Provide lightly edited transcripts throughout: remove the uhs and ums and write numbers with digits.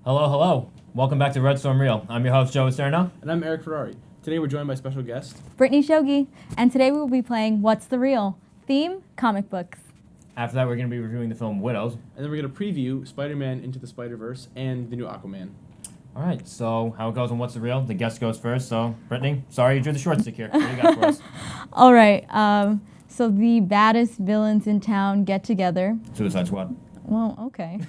Hello, hello. Welcome back to Red Storm Reel. I'm your host, Joe Acierno. And I'm Erik Ferrari. Today we're joined by special guest Brittany Shoughi, and today we will be playing What's the Reel? Theme, comic books. After that, we're going to be reviewing the film Widows. and then we're going to preview Spider-Man Into the Spider-Verse and the new Aquaman. All right, so how it goes on What's the Reel? The guest goes first. So, Brittany, sorry you drew the short stick here. What do you got for us? All right, so the baddest villains in town get together. Suicide Squad. Well, okay.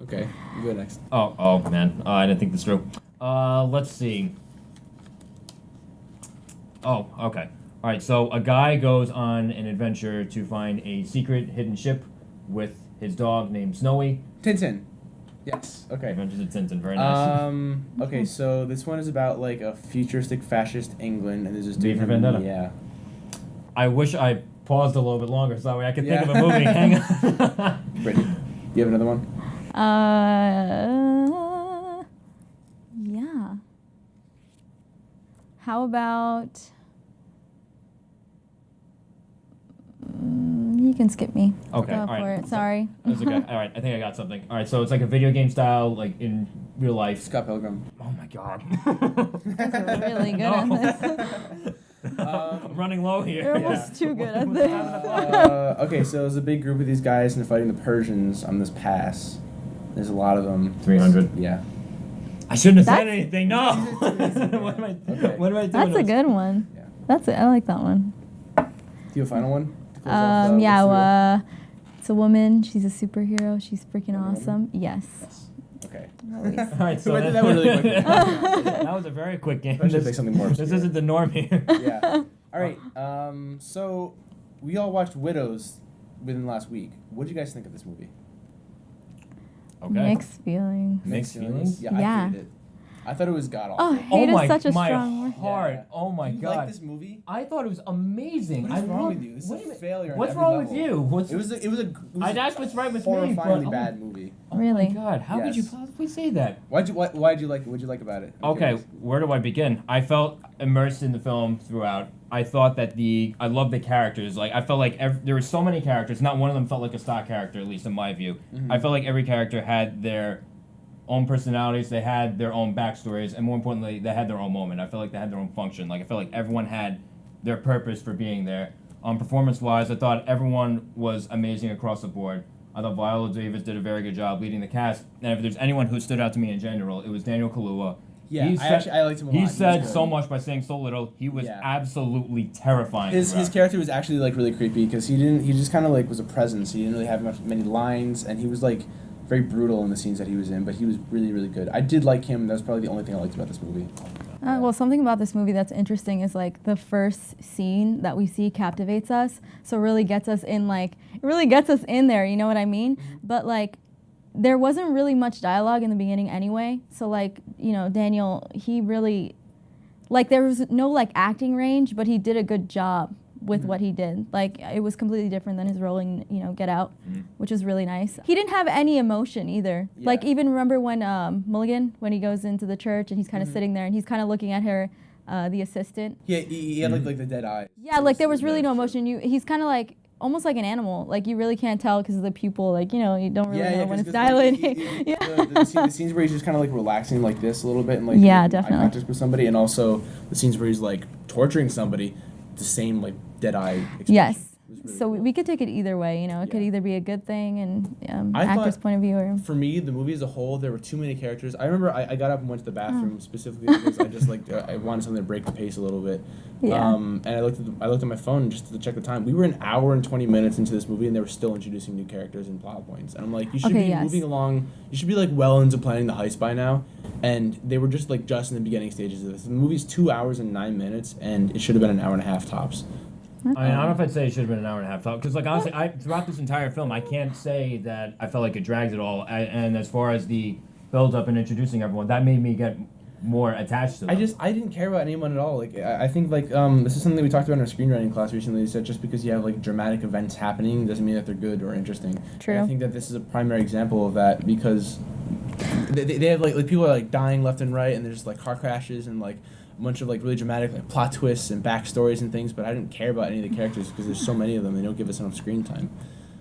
Okay, you go next. Oh man. I didn't think this through. Let's see. Oh, okay. All right, so a guy goes on an adventure to find a secret hidden ship with his dog named Snowy. Tintin. Yes. Okay. Adventures of Tintin, very nice. Okay, so this one is about like a futuristic fascist England, and there's this V dude for named- Vendetta. Yeah. I wish I paused a little bit longer so that way I could think of a movie. Hang on. Brittany, do you have another one? Yeah. How about... you can skip me. Okay, Go all for right. it, sorry. That's okay. All right, I think I got something. All right, so it's like a video game style, like in real life. Scott Pilgrim. Oh my god. We're really good at this. I'm running low here. You're almost too good at this. Okay, so there's a big group of these guys and they're fighting the Persians on this pass. There's a lot of them. 300. Yeah. I shouldn't have said That's- anything. No. What am I? Okay. What am I doing? That's a good one. Yeah. That's it. I like that one. Do you have a final one? To close off, What's the Reel? It's a woman. She's a superhero. She's freaking Wonder Woman? awesome. Yes. Yes. Okay. Always. All right, so I did that one really quick. that was a very quick game. I should say something more This obscure. isn't the norm here. Yeah. All right. So we all watched Widows within the last week. What did you guys think of this movie? Okay. Mixed feelings. Mixed feelings? Yeah, Yeah. I hated it. I thought it was god Oh, awful. hate is such a my strong word. heart. Yeah. Oh my You god. like this movie? I thought it was amazing. What is I wrong love- with you? This is what a do you mean- failure. on What's every wrong level. with you? What's It was I'd ask what's right with me, but horrifyingly oh bad movie. Oh Really? my god, how could you Yes. possibly say that? Why'd you like? What'd you like about it? I'm Okay, curious. where do I begin? I felt immersed in the film throughout. I thought that I loved the characters. Like I felt like there were so many characters. Not one of them felt like a stock character, at least in my view. Mhm. I felt like every character had their own personalities. They had their own backstories, and more importantly, they had their own moment. I felt like they had their own function. Like I felt like everyone had their purpose for being there. Performance-wise, I thought everyone was amazing across the board. I thought Viola Davis did a very good job leading the cast. And if there's anyone who stood out to me in general, it was Daniel Kaluuya. Yeah, He I liked him a lot. He was said good. so much by saying so little. He was Yeah. absolutely terrifying. His throughout. character was actually like really creepy because he just kind of like was a presence. He didn't really have many lines, and he was like very brutal in the scenes that he was in. But he was really really good. I did like him. That was probably the only thing I liked about this movie. Well, something about this movie that's interesting is like the first scene that we see captivates us. So it really gets us in there, you know what I mean? But like there wasn't really much dialogue in the beginning anyway. So like, you know, Daniel, he really like there was no like acting range, but he did a good job with what he did. Like it was completely different than his role in, you know, Get Out, which was really nice. He didn't have any emotion either. Yeah. Like even remember when Mulligan, when he goes into the church and he's kind of sitting there and he's kind of looking at her, the assistant. Yeah, he had like the dead eye. Yeah, like there was really no emotion. He's kind of like almost like an animal. Like you really can't tell because of the pupil. Like you know, you don't really know when it's dilating. The scenes where he's just kind of like relaxing like this a little bit and like Yeah, making eye definitely. contact with somebody, and also the scenes where he's like torturing somebody, the same like dead eye expression. Yes. It was really So cool. we could take it either way. You know, it could Yeah. either be a good thing and I actor's thought- point of view or. For me, the movie as a whole, there were too many characters. I remember I got up and went to the bathroom specifically because I just like I wanted something to break the pace a little bit. Yeah. And I looked at my phone just to check the time. We were an hour and 20 minutes into this movie, and they were still introducing new characters and plot points. And I'm like, you should Okay, be yes. moving along. You should be like well into planning the heist by now. And they were just in the beginning stages of this. The movie's 2 hours and 9 minutes, and it should have been an hour and a half tops. I mean, I don't know if I'd say it should have been an hour and a half, because like honestly, throughout this entire film, I can't say that I felt like it drags at all. And as far as the build up and introducing everyone, that made me get more attached to them. I didn't care about anyone at all. Like I think like this is something that we talked about in our screenwriting class recently. Is that just because you have like dramatic events happening doesn't mean that they're good or interesting. True. And I think that this is a primary example of that because they have like people are like dying left and right, and there's like car crashes and like a bunch of like really dramatic like plot twists and backstories and things. But I didn't care about any of the characters because there's so many of them. They don't give us enough screen time.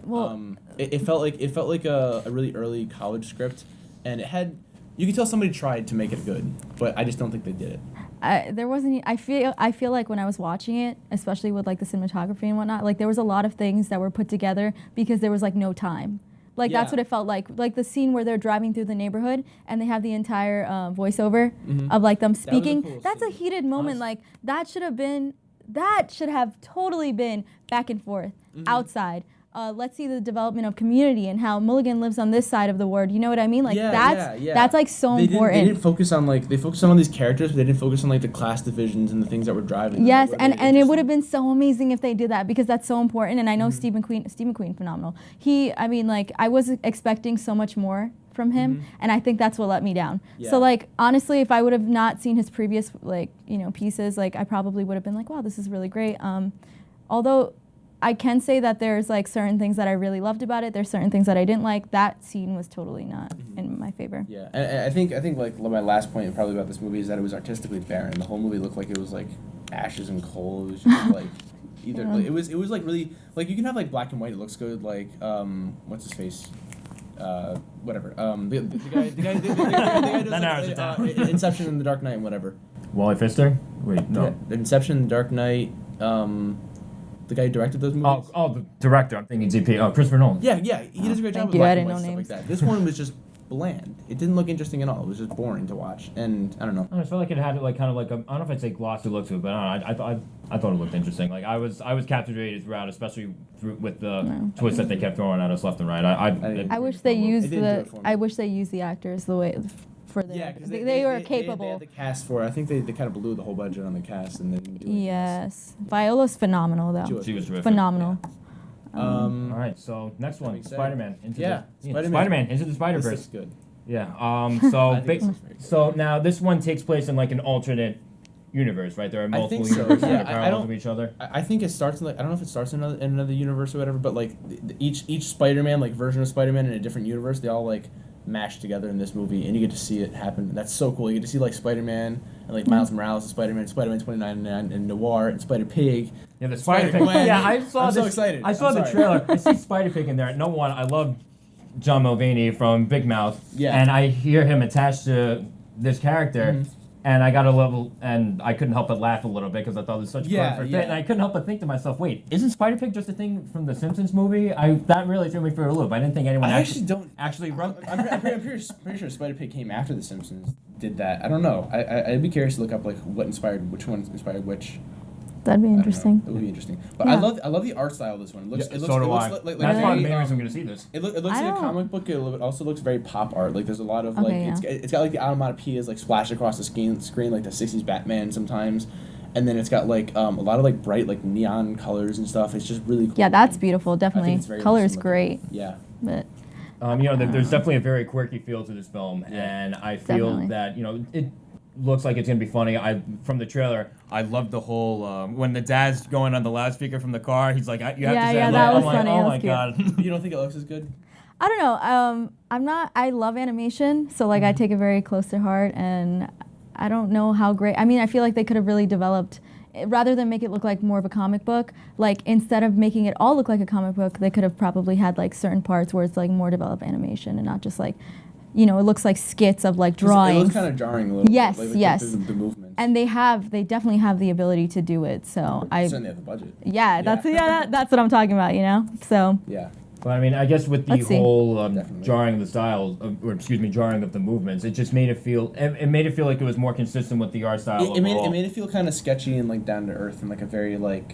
Well, It felt like a really early college script, and it had You can tell somebody tried to make it good, but I just don't think they did it. There wasn't. I feel like when I was watching it, especially with like the cinematography and whatnot, like there was a lot of things that were put together because there was like no time. Like that's what it felt like. Like the scene where they're driving through the neighborhood and they have the entire voiceover of like them speaking. That's a heated moment. Like that should have totally been back and forth outside. Let's see the development of community and how Mulligan lives on this side of the word. You know what I mean? Like that's like so important. They didn't focus on like they focused on these characters, but they didn't focus on like the class divisions and the things that were driving. Yes, and it would have been so amazing if they did that because that's so important. And I know Steve McQueen, phenomenal. I was expecting so much more from him, and I think that's what let me down. Yeah. So like honestly, if I would have not seen his previous pieces, like I probably would have been like, wow, this is really great. Although I can say that there's like certain things that I really loved about it. There's certain things that I didn't like. That scene was totally not in my favor. Yeah, and I think like my last point probably about this movie is that it was artistically barren. The whole movie looked like it was like ashes and coal. It was just like either like, it was like really like you can have like black and white. It looks good. Like what's his face? Whatever. The guy does like, Inception and The Dark Knight and whatever. Wally Pfister? Wait, no. Yeah, Inception, Dark Knight. The guy who directed those movies? Oh, the director. I'm thinking DP. Oh, Christopher Nolan. Yeah, he does a great job with black and white stuff like that. This one was just bland. It didn't look interesting at all. It was just boring to watch, and I don't know. I felt like it had like kind of like I don't know if I'd say glossy look to it, but I thought it looked interesting. Like I was captivated throughout, especially with the twists that they kept throwing at us left and right. I wish they used the actors the way. Because they were capable. They had the cast for it. I think they kind of blew the whole budget on the cast and they didn't do it. Yes. Viola's phenomenal, though. She was terrific. Phenomenal. Yeah. All right, so next one, Spider-Man. Spider-Man Into the Spider-Verse. This is good. Yeah. So now this one takes place in like an alternate universe, right? There are multiple universes that are parallel to each other. I think it starts in like I don't know if it starts in another universe or whatever, but like each Spider-Man like version of Spider-Man in a different universe, they all like mashed together in this movie, and you get to see it happen. That's so cool. You get to see like Spider-Man and like Miles Morales and Spider-Man 2099 and Noir and Spider-Pig. Yeah, the Spider-Pig. Yeah, I'm so excited. I saw the trailer. I see Spider-Pig in there. No one. I love John Mulvaney from Big Mouth. Yeah. And I hear him attached to this character. And I got a level, and I couldn't help but laugh a little bit because I thought it was such a perfect fit. And I couldn't help but think to myself, wait, isn't Spider-Pig just a thing from the Simpsons movie? That really threw me for a loop. I didn't think anyone actually run. I'm pretty sure Spider-Pig came after the Simpsons did that. I don't know. I'd be curious to look up like which one inspired which. That'd be interesting. It would be interesting. But I love the art style of this one. So do I. That's one of the main reasons I'm going to see this. It looks like a comic book. It also looks very pop art. Like there's a lot of it's got like the onomatopoeias like splashed across the screen like the 60s Batman sometimes. And then it's got like a lot of like bright like neon colors and stuff. It's just really cool. Yeah, that's beautiful. Definitely. Color is great. Yeah. But there's definitely a very quirky feel to this film, and I feel that it looks like it's gonna be funny. From the trailer, I love the whole when the dad's going on the loudspeaker from the car. He's like, "You have to say hello." That was funny. Oh my god! You don't think it looks as good? I don't know. I love animation, so like I take it very close to heart, and I don't know how great. I mean, I feel like they could have really developed. Rather than make it look like more of a comic book, like instead of making it all look like a comic book, they could have probably had like certain parts where it's like more developed animation and not just like. It looks like skits of like drawings. It looks kind of jarring a little bit. Yes. The movements. And they definitely have the ability to do it. So certainly have the budget. Yeah, that's what I'm talking about. So. Yeah. But I mean, I guess with the whole jarring of the style, jarring of the movements, it just made it feel. It made it feel like it was more consistent with the art style. It made it feel kind of sketchy and like down to earth and like a very like.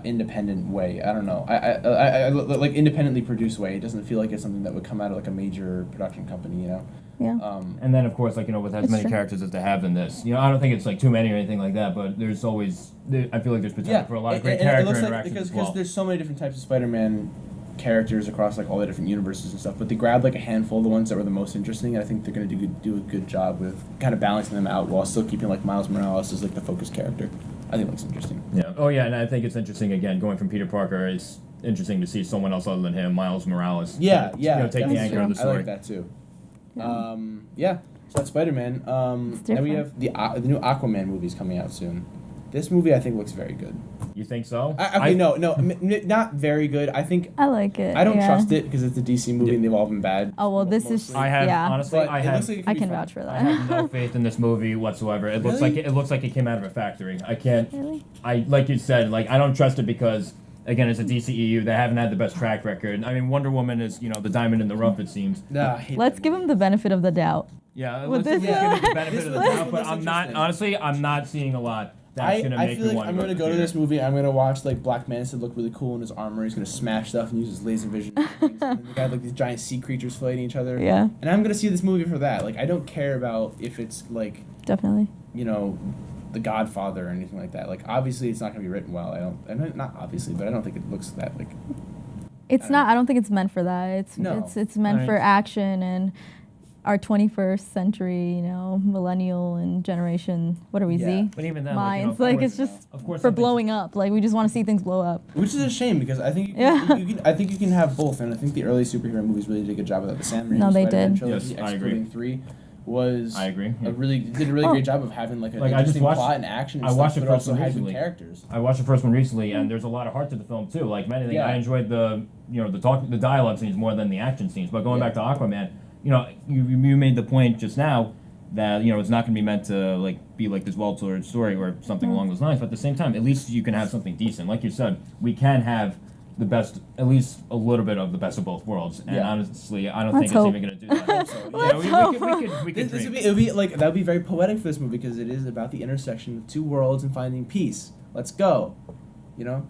Independent way. I don't know. I like independently produced way. It doesn't feel like it's something that would come out of like a major production company, Yeah. And then of course, with as many characters as they have in this, I don't think it's like too many or anything like that. But there's always, I feel like there's potential for a lot of great character interactions because there's so many different types of Spider-Man characters across like all the different universes and stuff. But they grabbed like a handful of the ones that were the most interesting. And I think they're gonna do a good job with kind of balancing them out while still keeping like Miles Morales as like the focus character. I think it looks interesting. Yeah. Oh, yeah, and I think it's interesting, again, going from Peter Parker, it's interesting to see someone else other than him, Miles Morales. Yeah. Take the anchor of the story. I like that, too. So that's Spider-Man. Then we have the new Aquaman movies coming out soon. This movie I think looks very good. You think so? Not very good. I think I like it. I don't yeah. trust it because it's a DC movie and they've all been bad. Oh well, this is. mostly. I have yeah. honestly, But I it have. looks like it could I be can fun. vouch for that. I have no faith in this movie whatsoever. It looks Really? like it came out of a factory. I can't. Really? I like you said, like I don't trust it because again, it's a DCEU. They haven't had the best track record. I mean, Wonder Woman is the diamond in the rough. It seems. Nah, I hate Let's that give movie. him the benefit of the doubt. Yeah, With let's this- give it the benefit This of the was- doubt, but this I'm was not interesting. honestly. I'm not seeing a lot that's gonna I make feel me like want I'm gonna to go to the this theater. movie. I'm gonna watch like Black Manta look really cool in his armor. He's gonna smash stuff and use his laser vision. And things. And then they got like these giant sea creatures fighting each other. Yeah, And I'm gonna see this movie for that. Like I don't care about if it's like definitely. The Godfather or anything like that. Like obviously it's not gonna be written well. Not obviously, but I don't think it looks that like. It's I don't not. know. I don't think it's meant for that. No. It's meant Right. for action and our 21st century, millennial and generation. What are we, Yeah. Z? But even then, Minds. like, Like it's just of course, for something's- blowing up. Like we just want to see things blow up. Which is a shame because I think I think you can have both, and I think the early superhero movies really did a good job of that. The Sam Raimi No, they Spider-Man did. trilogy, Yes, I agree. excluding 3, was I agree. Yeah. did a really Oh. great job of having like an Like, I just interesting watched- plot and action. And I stuff, watched the but first also one had good recently. characters. I watched the first one recently, and there's a lot of heart to the film too. Like many things, Yeah. I enjoyed the dialogue scenes more than the action scenes. But going Yeah. back to Aquaman, you made the point just now that it's not going to be meant to be like this well-told story or something along those lines. But at the same time, at least you can have something decent. Like you said, we can have the best, at least a little bit of the best of both worlds. And Yeah. honestly, I don't Let's think hope. it's even going to do that. So, Let's we hope. could This dream. would be like that would be very poetic for this movie because it is about the intersection of two worlds and finding peace. Let's go.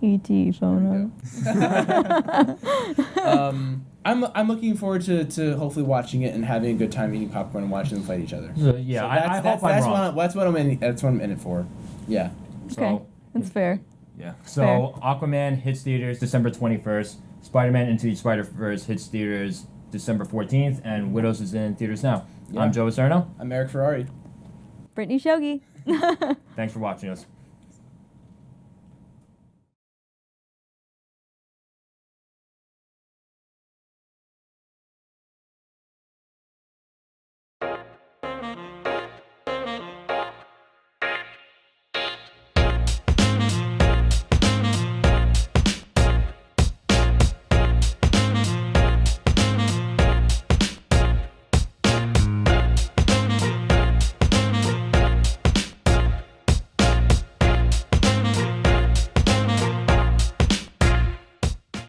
E.T. phono. I'm looking forward to hopefully watching it and having a good time eating popcorn and watching them fight each other. So, yeah, So I hope I'm wrong. That's what I'm in it for. Yeah. So, Okay, that's fair. yeah. So Aquaman hits theaters December 21st. Spider-Man Into the Spider-Verse hits theaters December 14th, and Widows is in theaters now. Yeah. I'm Joe Acierno. I'm Erik Ferrari. Brittany Shoughi. Thanks for watching us.